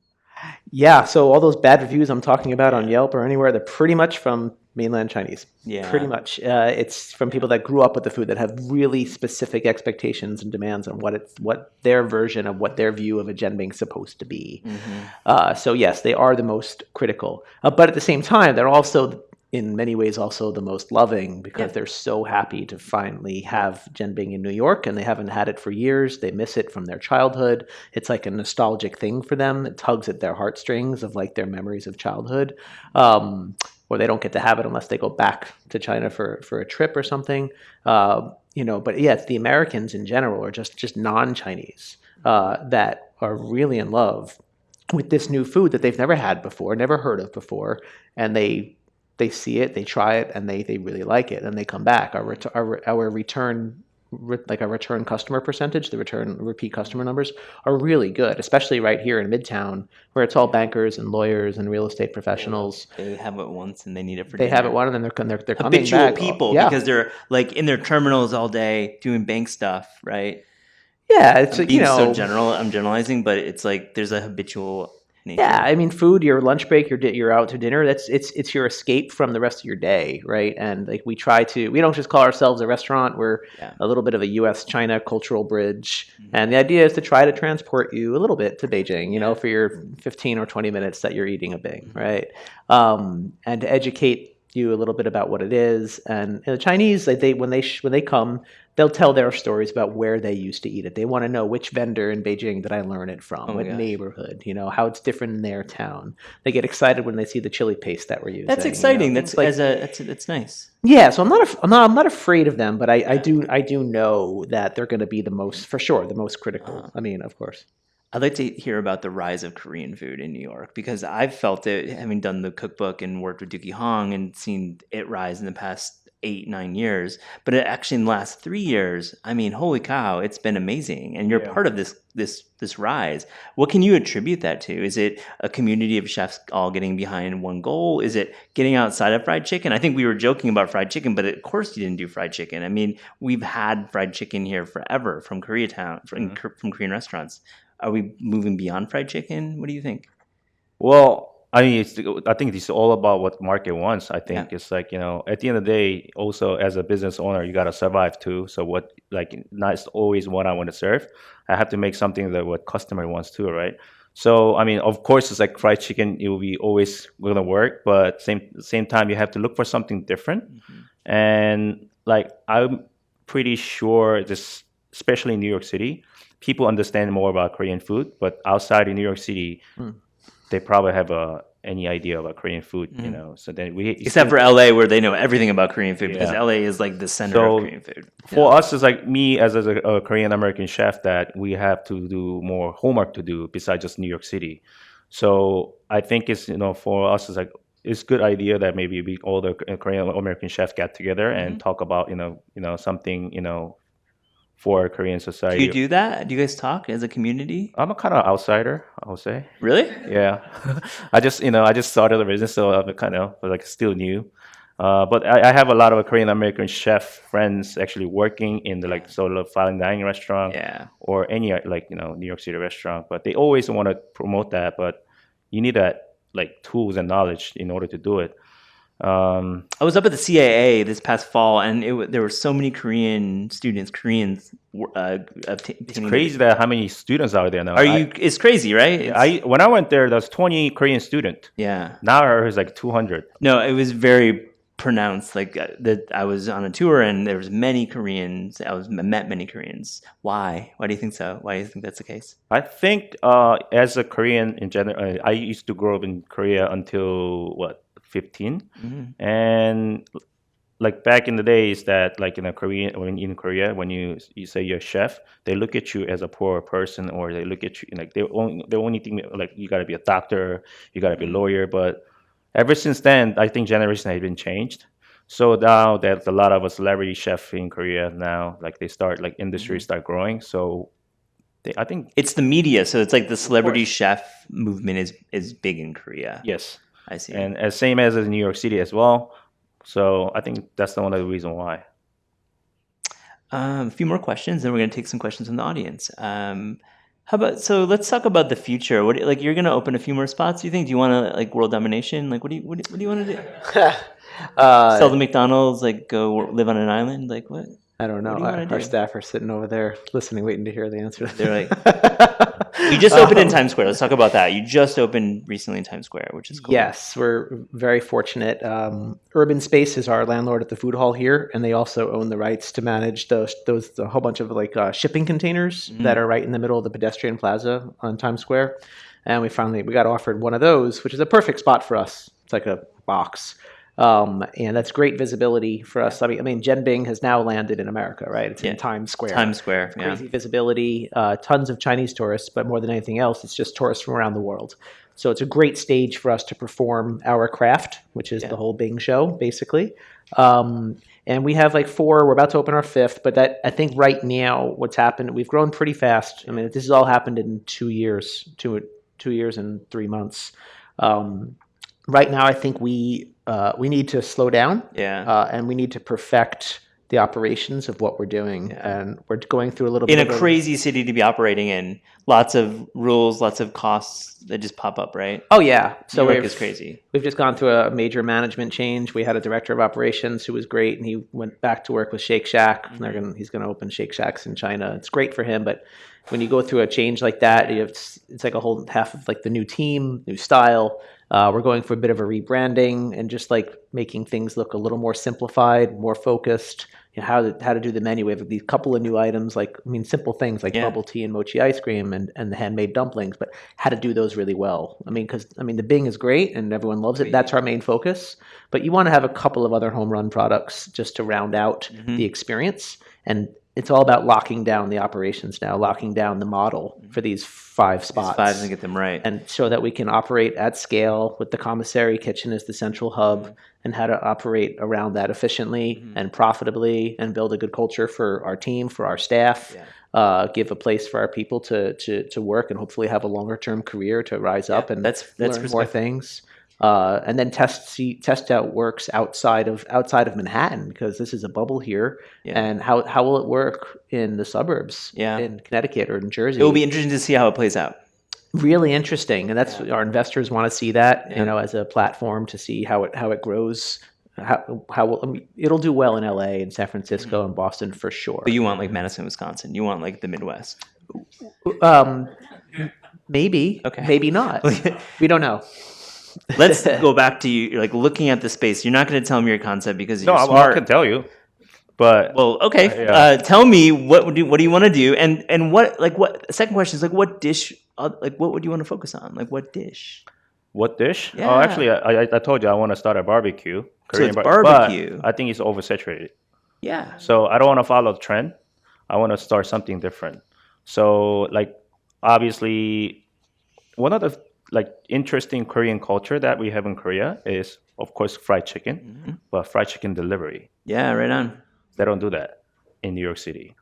Yeah. So all those bad reviews I'm talking about on Yelp or anywhere, they're pretty much from mainland Chinese. Yeah. Pretty much. It's from people that grew up with the food that have really specific expectations and demands on what their version of what their view of a jianbing is supposed to be. So yes, they are the most critical. But at the same time, they're also in many ways also the most loving because they're so happy to finally have jianbing in New York, and they haven't had it for years. They miss it from their childhood. It's like a nostalgic thing for them. It tugs at their heartstrings of like their memories of childhood. Or they don't get to have it unless they go back to China for a trip or something. But yeah, it's the Americans in general or just non-Chinese that are really in love with this new food that they've never had before, never heard of before, and they see it, they try it, and they really like it, and they come back. Our return customer percentage, the repeat customer numbers are really good, especially right here in Midtown, where it's all bankers and lawyers and real estate professionals. They have it once and they need it for dinner. They have it once and then they're coming back. People, because they're like in their terminals all day doing bank stuff, right? Yeah, it's so general. I'm generalizing, but it's like there's a habitual nature. Yeah, I mean, food, your lunch break, you're out to dinner. It's your escape from the rest of your day, right? And like we don't just call ourselves a restaurant. We're a little bit of a U.S.-China cultural bridge, and the idea is to try to transport you a little bit to Beijing, for your 15 or 20 minutes that you're eating a bing, right? And to educate you a little bit about what it is. And the Chinese, when they come, they'll tell their stories about where they used to eat it. They want to know which vendor in Beijing did I learn it from, what neighborhood, how it's different in their town. They get excited when they see the chili paste that we're using. That's exciting. That's nice. Yeah, so I'm not afraid of them, but I do know that they're going to be the most critical. I mean, of course. I'd like to hear about the rise of Korean food in New York, because I've felt it, having done the cookbook and worked with Dookie Hong and seen it rise in the past 8-9 years. But it actually, in the last 3 years, I mean, holy cow, it's been amazing. And you're part of this rise. What can you attribute that to? Is it a community of chefs all getting behind one goal? Is it getting outside of fried chicken? I think we were joking about fried chicken, but of course you didn't do fried chicken. I mean, we've had fried chicken here forever from Koreatown, from Korean restaurants. Are we moving beyond fried chicken? What do you think? Well, I mean, I think it's all about what market wants. I think it's like, at the end of the day, also as a business owner, you got to survive too. So not always what I want to serve. I have to make something that what customer wants too, right? So, I mean, of course, it's like fried chicken, it will be always going to work, but same time, you have to look for something different. Mm-hmm. And I'm pretty sure this, especially in New York City, people understand more about Korean food, but outside in New York City, they probably have any idea about Korean food, So then except for LA, where they know everything about Korean food, because LA is like the center of Korean food. For us, it's like me as a Korean American chef that we have to do more homework to do besides just New York City. So I think it's for us, it's like it's a good idea that maybe all the Korean American chefs get together and talk about something for Korean society. Do you do that? Do you guys talk as a community? I'm a kind of outsider, I would say. Really? Yeah. I just started the business, so I'm kind of still new. But I have a lot of Korean American chef friends actually working in the sort of fine dining restaurant, or any New York City restaurant. But they always want to promote that, but you need that tools and knowledge in order to do it. I was up at the CAA this past fall, and there were so many Koreans. It's crazy that how many students are there now. It's crazy, right? When I went there was 20 Korean students. Yeah. Now there's 200. No, it was very pronounced. That I was on a tour, and there was many Koreans. I met many Koreans. Why? Why do you think so? Why do you think that's the case? I think as a Korean in general, I used to grow up in Korea until 15, and back in the days that in Korea when you say you're a chef, they look at you as a poor person, or they look at you they only think you got to be a doctor, you got to be a lawyer. But ever since then, I think generation has been changed. So now there's a lot of a celebrity chef in Korea now. They start industries start growing. So I think it's the media. So it's the celebrity chef movement is big in Korea. Yes. I see. And same as in New York City as well. So I think that's one of the reasons why. A few more questions, then we're going to take some questions from the audience. Let's talk about the future. What you're going to open a few more spots, do you think? Do you want to world domination? What do you want to do? Sell the McDonald's, go live on an island? What? I don't know. Our staff are sitting over there listening, waiting to hear the answer. They're you just opened in Times Square. Let's talk about that. You just opened recently in Times Square, which is cool. Yes, we're very fortunate. Urbanspace is our landlord at the food hall here, and they also own the rights to manage a whole bunch of shipping containers that are right in the middle of the pedestrian plaza on Times Square. And we got offered one of those, which is a perfect spot for us. It's like a box. And that's great visibility for us. I mean, jianbing has now landed in America, right? It's in Times Square. Times Square, crazy visibility, tons of Chinese tourists, but more than anything else, it's just tourists from around the world. So it's a great stage for us to perform our craft, which is the whole Bing show, basically. And we have 4. We're about to open our 5th, but I think right now what's happened, we've grown pretty fast. I mean, this has all happened in 2 years, 2 years and 3 months. Right now, I think we need to slow down, and we need to perfect the operations of what we're doing, and we're going through a little bit in a crazy city to be operating in. Lots of rules, lots of costs that just pop up, right? Oh yeah, so New York is crazy. We've just gone through a major management change. We had a director of operations who was great, and he went back to work with Shake Shack. And he's going to open Shake Shacks in China. It's great for him, but when you go through a change like that, it's a whole half of the new team, new style. We're going for a bit of a rebranding and just making things look a little more simplified, more focused, how to do the menu. We have these couple of new items, simple things like bubble tea and mochi ice cream and the handmade dumplings, but how to do those really well. Because the Bing is great and everyone loves it. That's our main focus. But you want to have a couple of other home run products just to round out the experience. And it's all about locking down the operations now, locking down the model for these 5 spots. 5 and get them right. And so that we can operate at scale with the commissary kitchen as the central hub and how to operate around that efficiently and profitably and build a good culture for our team, for our staff, give a place for our people to work and hopefully have a longer term career to rise up and learn more things. And then test out works outside of Manhattan, because this is a bubble here. And how will it work in the suburbs in Connecticut or in Jersey? It will be interesting to see how it plays out. Really interesting, and that's our investors want to see that as a platform to see how it grows. It'll do well in LA and San Francisco and Boston for sure. But you want like Madison, Wisconsin. You want like the Midwest. Maybe. Okay. Maybe not. We don't know. Let's go back to you. Like looking at the space. You're not going to tell me your concept because you're smart. I can tell you. But okay. Tell me what do you want to do, and what second question is what dish, what would you want to focus on, what dish? What dish? Yeah. Oh, actually, I told you I want to start a barbecue. Korean barbecue. But I think it's oversaturated. Yeah. So I don't want to follow the trend. I want to start something different. So obviously, one of the interesting Korean culture that we have in Korea is, of course, fried chicken, but fried chicken delivery. Yeah, right on. They don't do that in New York City.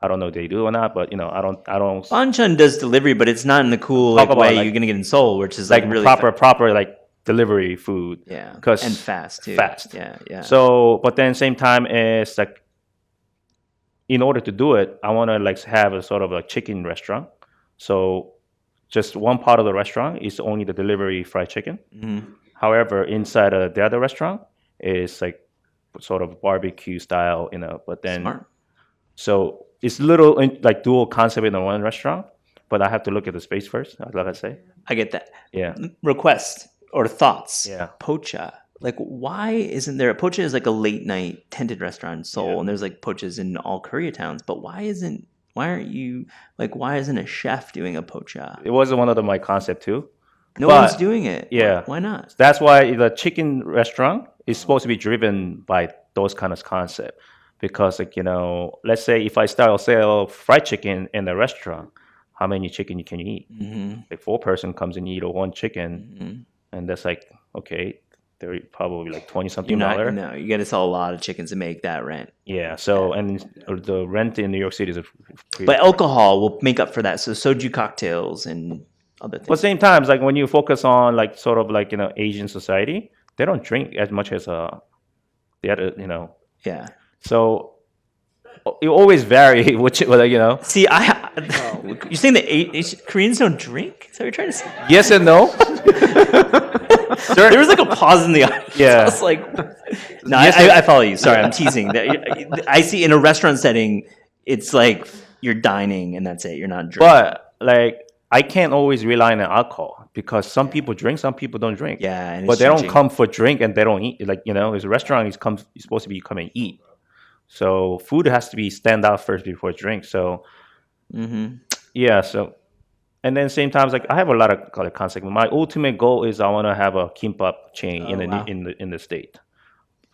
I don't know if they do or not, but I don't. Banchan does delivery, but it's not in the cool way you're gonna get in Seoul, which is really proper delivery food. Yeah, and fast too. Fast. Yeah. So, but then same time is in order to do it, I want to have a sort of chicken restaurant. So, just one part of the restaurant is only the delivery fried chicken. However, inside the other restaurant is sort of barbecue style, but then smart. So it's little dual concept in the one restaurant, but I have to look at the space first, like I say. I get that. Yeah. Request or thoughts. Yeah. Pocha. Why isn't there Pocha is a late night tented restaurant in Seoul, and there's Pochas in all Koreatowns, but why isn't a chef doing a pocha? It wasn't one of my concept too. No one's doing it. Yeah. Why not? That's why the chicken restaurant is supposed to be driven by those kind of concept. Because let's say if I start sell fried chicken in the restaurant, how many chicken can you eat? 4 person comes and eat 1 chicken, and that's okay, they're probably $20-something. No, you got to sell a lot of chickens to make that rent. Yeah. So and the rent in New York City is but alcohol will make up for that. So soju cocktails and other things. But same times, like when you focus on like sort of like, you know, Asian society, they don't drink as much as the other, you know. Yeah. So it always vary, which, you know. See, you're saying that Koreans don't drink? Is that what you're trying to say? Yes and no. There was like a pause in the audience. Yeah. I was like, no, I follow you. Sorry, I'm teasing. I see in a restaurant setting, it's like you're dining and that's it. You're not drinking. But like, I can't always rely on alcohol because some people drink, some people don't drink. Yeah, and but they don't come for drink and they don't eat. Like, you know, as a restaurant, you're supposed to be come and eat. So food has to be stand out first before drink. So yeah. So and then same times, like I have a lot of concept. My ultimate goal is I want to have a kimbap chain in the state.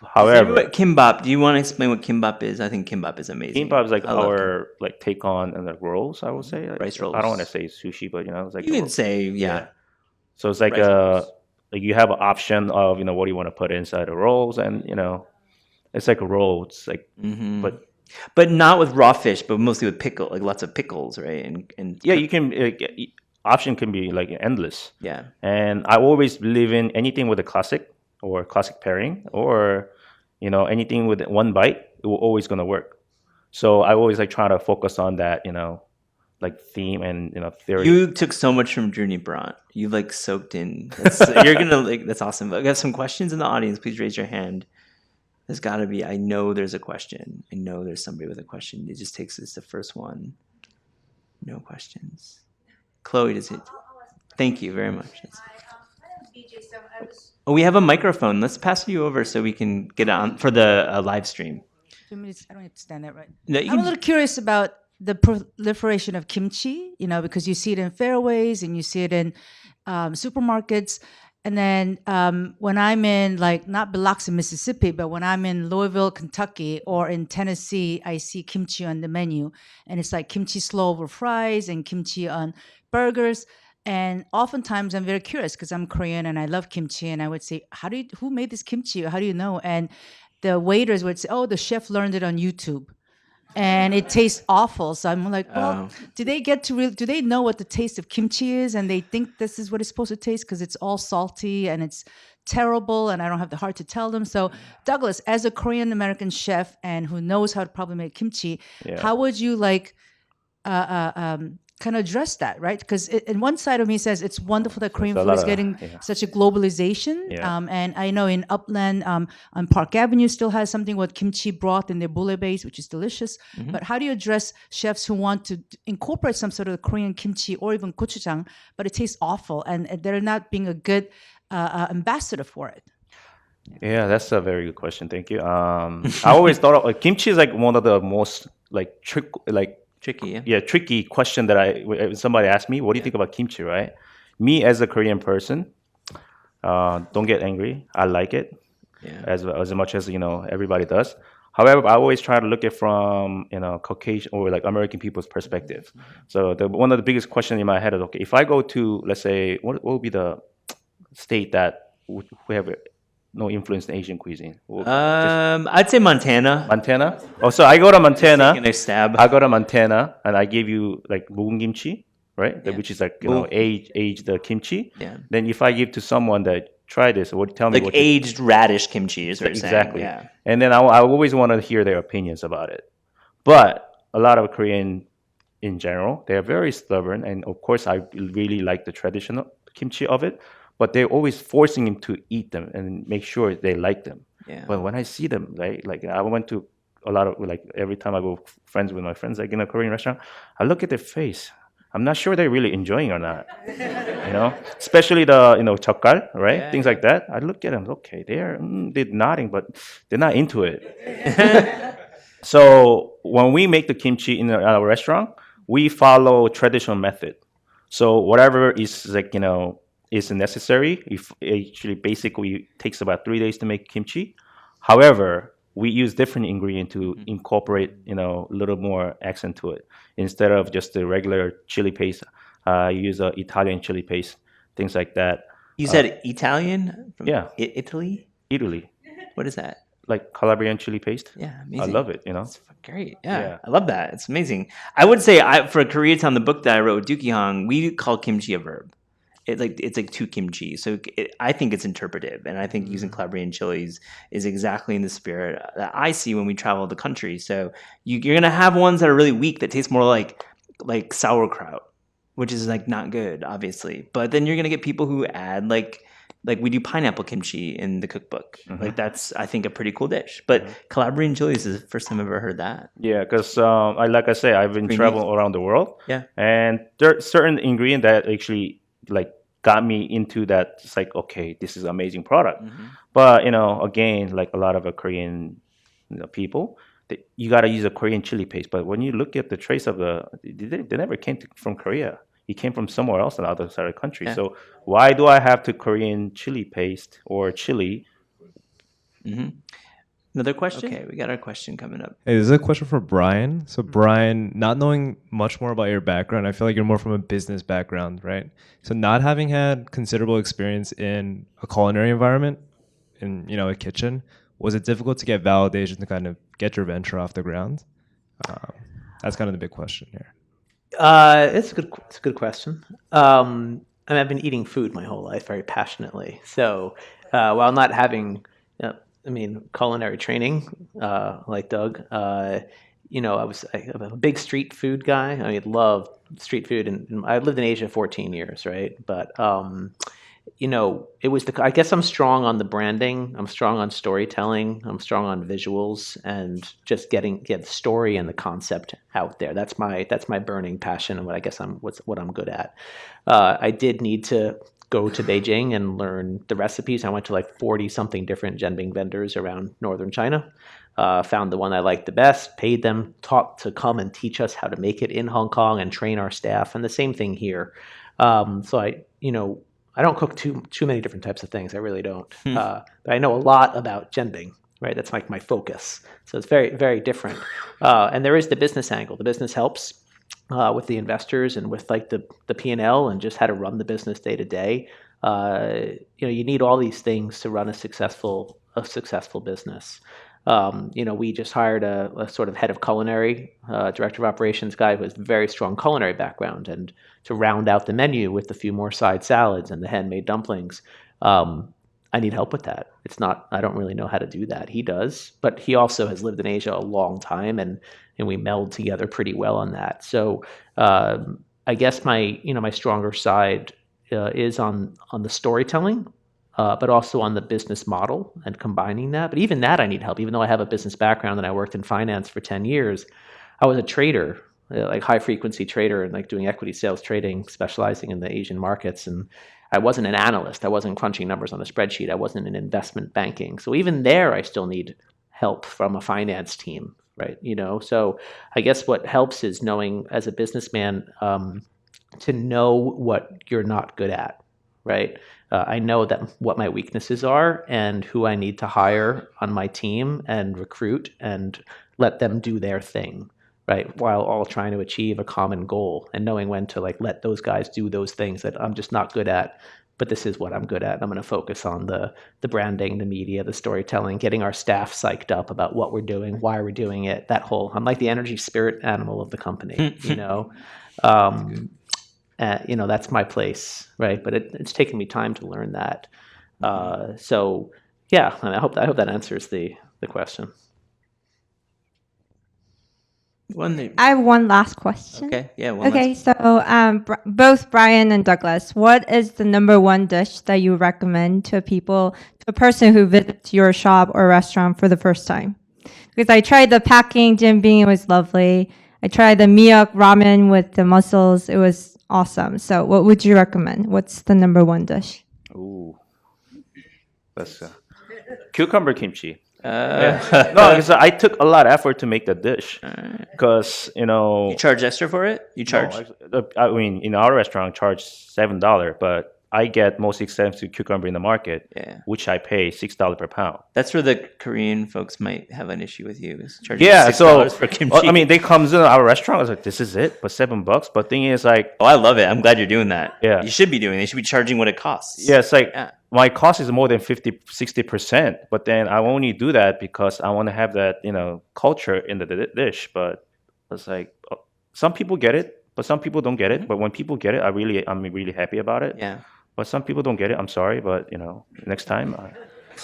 However, kimbap. Do you want to explain what kimbap is? I think kimbap is amazing. Kimbap is like our like take on the rolls. I would say rice rolls. I don't want to say sushi, but you know, it's like you can say yeah. So it's like like you have an option of, you know, what do you want to put inside the rolls, and you know, it's like a roll. It's like but not with raw fish, but mostly with pickle, like lots of pickles, right? And yeah, you can option can be like endless. Yeah, and I always believe in anything with a classic or classic pairing, or you know, anything with one bite, it will always gonna work. So I always like try to focus on that, you know, like theme and, you know, theory. You took so much from Journey Brant. You like soaked in. You're gonna like that's awesome. I got some questions in the audience. Please raise your hand. There's got to be. I know there's a question. I know there's somebody with a question. It just takes us the first one. No questions. Chloe, does it? Thank you very much. Oh, we have a microphone. Let's pass you over so we can get on for the live stream. I don't understand that right. No, I'm a little curious about the proliferation of kimchi, because you see it in fairways and you see it in supermarkets. And then when I'm in, like, not Biloxi, Mississippi, but when I'm in Louisville, Kentucky, or in Tennessee, I see kimchi on the menu. And it's like kimchi slow over fries and kimchi on burgers. And oftentimes I'm very curious because I'm Korean and I love kimchi. And I would say, who made this kimchi? How do you know? And the waiters would say, oh, the chef learned it on YouTube. And it tastes awful. So I'm like, well, do they know what the taste of kimchi is? And they think this is what it's supposed to taste because it's all salty and it's terrible and I don't have the heart to tell them. So Douglas, as a Korean American chef and who knows how to probably make kimchi, how would you kind of address that, right? Because in one side of me says it's wonderful that Korean food is getting such a globalization. And I know in Upland, on Park Avenue still has something with kimchi broth in their bouillabaisse, which is delicious. But how do you address chefs who want to incorporate some sort of Korean kimchi or even gochujang, but it tastes awful and they're not being a good ambassador for it? Yeah, that's a very good question. Thank you. I always thought of, kimchi is like one of the most tricky, tricky question that somebody asked me, what do you think about kimchi, right? Me as a Korean person, don't get angry. I like it as much as, everybody does. However, I always try to look at it from, Caucasian or like American people's perspective. So one of the biggest questions in my head is, okay, if I go to, let's say, what would be the state that we have no influence in Asian cuisine? I'd say Montana. Montana? Oh, so I go to Montana. Taking a stab. I go to Montana and I give you like 묵은 kimchi, right? Which is like aged kimchi. Yeah. Then if I give to someone that try this, tell me like aged radish kimchi is what you're saying. Exactly. Yeah. And then I always want to hear their opinions about it. But a lot of Korean in general, they are very stubborn, and of course I really like the traditional kimchi of it. But they're always forcing him to eat them and make sure they like them. Yeah. But when I see them, right, like I went to a lot of, like every time I go friends with my friends, like in a Korean restaurant, I look at their face. I'm not sure they're really enjoying or not. Especially the, 젓갈, right? Yeah, Things like that. I look at them, okay, they're nodding, but they're not into it. So when we make the kimchi in our restaurant, we follow traditional method. So whatever is like, is necessary. If actually basically takes about 3 days to make kimchi. However, we use different ingredient to incorporate, a little more accent to it. Instead of just the regular chili paste, use a Italian chili paste, things like that. You said Italian? Yeah. Italy? Italy. What is that? Like Calabrian chili paste. Yeah, amazing. I love it, It's great. Yeah, I love that. It's amazing. I would say for Koreatown, the book that I wrote with Dookie Hong, we call kimchi a verb. It's like to kimchi. So I think it's interpretive. And I think using Calabrian chilies is exactly in the spirit that I see when we travel the country. So you're going to have ones that are really weak that taste more like sauerkraut, which is like not good, obviously. But then you're going to get people who add like we do pineapple kimchi in the cookbook. Like that's, I think, a pretty cool dish. But Calabrian chilies is the first time I've ever heard that. Yeah, because like I say, I've been traveling around the world. Yeah. And there are certain ingredients that actually like got me into that. It's like, okay, this is an amazing product. But again, like a lot of Korean people, you got to use a Korean chili paste. But when you look at the trace of they never came from Korea. It came from somewhere else on the other side of the country. Yeah. So why do I have to Korean chili paste or chili? Another question? Okay, we got our question coming up. Hey, this is a question for Brian. So Brian, not knowing much more about your background, I feel like you're more from a business background, right? So not having had considerable experience in a culinary environment, in a kitchen, was it difficult to get validation to kind of get your venture off the ground? That's kind of the big question here. It's a good question. I've been eating food my whole life very passionately. So while not having, culinary training like Doug, I'm a big street food guy. I love street food, and I lived in Asia 14 years, right? But it was I guess I'm strong on the branding. I'm strong on storytelling. I'm strong on visuals, and just get the story and the concept out there. That's my burning passion, and what I'm good at. I did need to go to Beijing and learn the recipes. I went to like 40 something different jianbing vendors around northern China. Found the one I liked the best, paid them, taught to come and teach us how to make it in Hong Kong and train our staff. And the same thing here. So I don't cook too many different types of things. I really don't. But I know a lot about jianbing, right? That's like my focus. So it's very, very different. And there is the business angle. The business helps with the investors and with like the P&L and just how to run the business day to day. You need all these things to run a successful business. We just hired a sort of head of culinary, director of operations guy who has very strong culinary background, and to round out the menu with a few more side salads and the handmade dumplings. I need help with that. I don't really know how to do that. He does, but he also has lived in Asia a long time, and we meld together pretty well on that. So I guess my stronger side is on the storytelling. But also on the business model and combining that. But even that I need help. Even though I have a business background and I worked in finance for 10 years, I was a trader, like high frequency trader, and like doing equity sales trading, specializing in the Asian markets. And I wasn't an analyst. I wasn't crunching numbers on a spreadsheet. I wasn't in investment banking. So even there, I still need help from a finance team, right? So I guess what helps is knowing as a businessman to know what you're not good at, right? I know that what my weaknesses are and who I need to hire on my team and recruit and let them do their thing, right? While all trying to achieve a common goal and knowing when to like let those guys do those things that I'm just not good at, but this is what I'm good at. I'm going to focus on the branding, the media, the storytelling, getting our staff psyched up about what we're doing, why we're doing it. I'm like the energy spirit animal of the company, that's my place, right? But it's taken me time to learn that. So, yeah, I hope that answers the question. I have one last question. Okay, yeah. So both Brian and Douglas, what is the number one dish that you recommend to a person who visits your shop or restaurant for the first time? Because I tried the packing jianbing, it was lovely. I tried the miok ramen with the mussels, it was awesome. So what would you recommend? What's the number one dish? Ooh, that's cucumber kimchi. No, because I took a lot of effort to make the dish. Because you charge extra for it. You charge. No, I mean, in our restaurant, charge $7, but I get most expensive cucumber in the market, which I pay $6 per pound. That's where the Korean folks might have an issue with you. Is charging $6 for kimchi. I mean, they comes in our restaurant. I was like, this is it, but $7. But thing is, like, I love it. I'm glad you're doing that. Yeah, you should be doing it. You should be charging what it costs. Yeah, it's like my cost is more than 50-60%. But then I only do that because I want to have that culture in the dish. But it's like some people get it, but some people don't get it. But when people get it, I'm really happy about it. Yeah. But some people don't get it. I'm sorry, but next time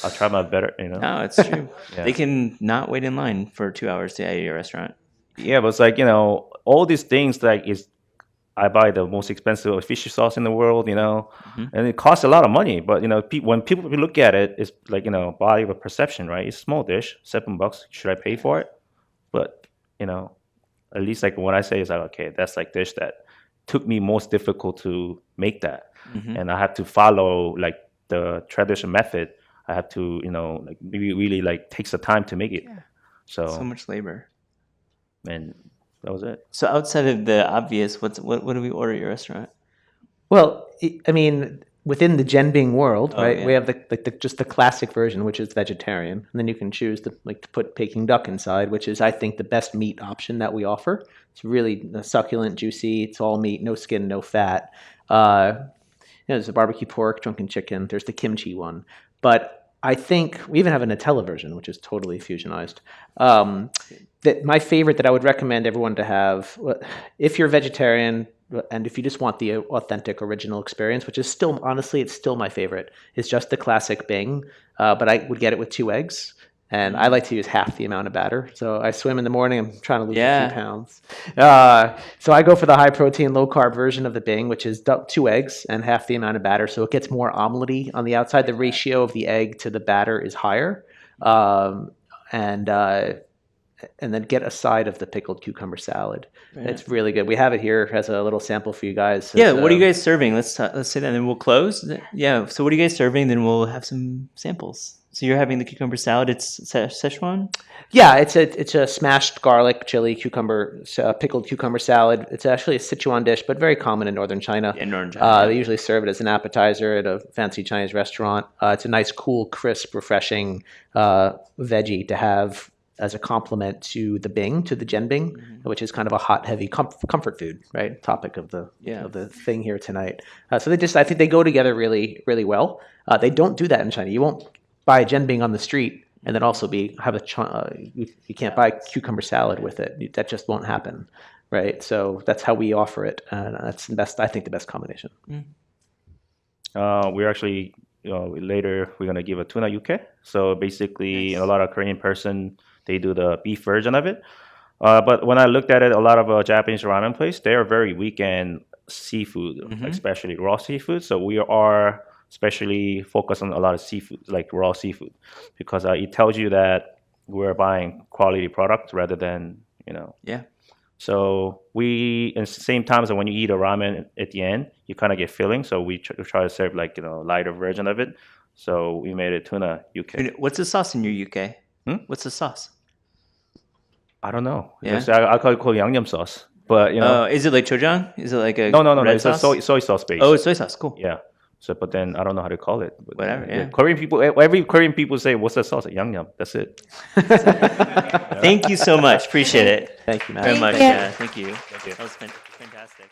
I'll try my better. No, it's true. Yeah. They can not wait in line for 2 hours to eat at your restaurant. Yeah, but it's like all these things I buy the most expensive fish sauce in the world, and it costs a lot of money. But when people look at it, it's like body of a perception, right? It's a small dish, $7. Should I pay for it? But at least like what I say is like, okay, that's like dish that took me most difficult to make that. Mm-hmm. And I have to follow like the traditional method. I have to, like really like takes the time to make it. Yeah. So much labor. And that was it. So outside of the obvious, what do we order at your restaurant? Well, I mean, within the jianbing world, right? Yeah. We have just the classic version, which is vegetarian, and then you can choose to put Peking duck inside, which is I think the best meat option that we offer. It's really succulent, juicy. It's all meat, no skin, no fat. There's the barbecue pork, drunken chicken. There's the kimchi one. But I think we even have a Nutella version, which is totally fusionized. That my favorite that I would recommend everyone to have, if you're vegetarian and if you just want the authentic original experience, which is still, honestly, it's still my favorite, is just the classic Bing. But I would get it with 2 eggs. And I like to use half the amount of batter. So I swim in the morning. I'm trying to lose a few pounds. So I go for the high protein, low carb version of the Bing, which is 2 eggs and half the amount of batter. So it gets more omelette-y on the outside. The ratio of the egg to the batter is higher. and then get a side of the pickled cucumber salad. It's really good. We have it here as a little sample for you guys. Yeah, what are you guys serving? Let's say that, and then we'll close. Yeah. So what are you guys serving? Then we'll have some samples. So you're having the cucumber salad. It's Szechuan. Yeah, it's a smashed garlic, chili, cucumber, pickled cucumber salad. It's actually a Sichuan dish, but very common in northern China. In northern China. They usually serve it as an appetizer at a fancy Chinese restaurant. It's a nice, cool, crisp, refreshing veggie to have as a complement to the bing, to the jianbing, which is kind of a hot, heavy comfort food, right? Topic of the thing here tonight. So I think they go together really, really well. They don't do that in China. You won't buy a jianbing on the street and then also you can't buy cucumber salad with it. That just won't happen, right? So that's how we offer it. That's the best, I think, the best combination. We're actually, later we're going to give a tuna yuke. So basically, a lot of Korean person, they do the beef version of it. But when I looked at it, a lot of Japanese ramen place, they are very weak in seafood, especially raw seafood. So we are especially focused on a lot of seafood, like raw seafood, because it tells you that we're buying quality products rather than, Yeah. So we, at the same time, so when you eat a ramen at the end, you kind of get filling. So we try to serve like, lighter version of it. So we made it tuna yuke. What's the sauce in your UK? What's the sauce? I don't know. Yeah? I call it yangnyeom sauce. But, is it like choljang? Is it like a no. red It's sauce? a soy sauce base. Oh, it's soy sauce. Cool. Yeah. So, but then I don't know how to call it. But, Whatever, yeah. Korean people, every Korean people say, "What's the sauce?" Yangnyeom. That's it. Thank you so much. Appreciate it. Thank you, Matt. Very much. you. Yeah, thank you. That was fantastic.